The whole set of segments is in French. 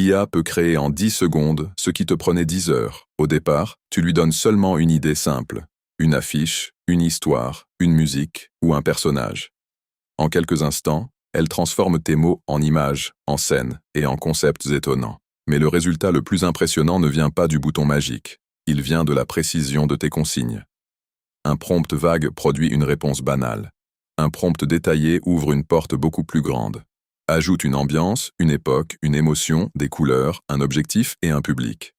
L'IA peut créer en 10 secondes ce qui te prenait 10 heures. Au départ, tu lui donnes seulement une idée simple, une affiche, une histoire, une musique ou un personnage. En quelques instants, elle transforme tes mots en images, en scènes et en concepts étonnants. Mais le résultat le plus impressionnant ne vient pas du bouton magique, il vient de la précision de tes consignes. Un prompt vague produit une réponse banale. Un prompt détaillé ouvre une porte beaucoup plus grande. Ajoute une ambiance, une époque, une émotion, des couleurs, un objectif et un public.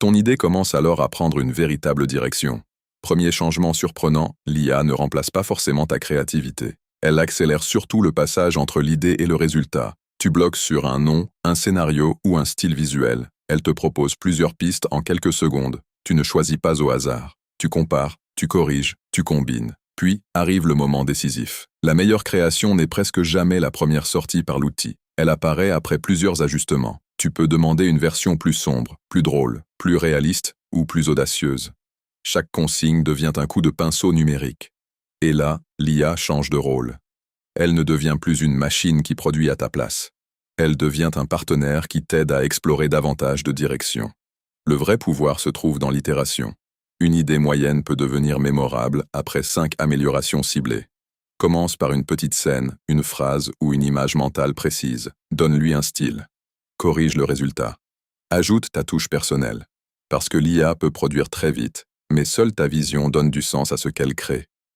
Ton idée commence alors à prendre une véritable direction. Premier changement surprenant, l'IA ne remplace pas forcément ta créativité. Elle accélère surtout le passage entre l'idée et le résultat. Tu bloques sur un nom, un scénario ou un style visuel. Elle te propose plusieurs pistes en quelques secondes. Tu ne choisis pas au hasard. Tu compares, tu corriges, tu combines. Puis arrive le moment décisif. La meilleure création n'est presque jamais la première sortie par l'outil. Elle apparaît après plusieurs ajustements. Tu peux demander une version plus sombre, plus drôle, plus réaliste ou plus audacieuse. Chaque consigne devient un coup de pinceau numérique. Et là, l'IA change de rôle. Elle ne devient plus une machine qui produit à ta place. Elle devient un partenaire qui t'aide à explorer davantage de directions. Le vrai pouvoir se trouve dans l'itération. Une idée moyenne peut devenir mémorable après 5 améliorations ciblées. Commence par une petite scène, une phrase ou une image mentale précise. Donne-lui un style. Corrige le résultat. Ajoute ta touche personnelle. Parce que l'IA peut produire très vite, mais seule ta vision donne du sens à ce qu'elle crée.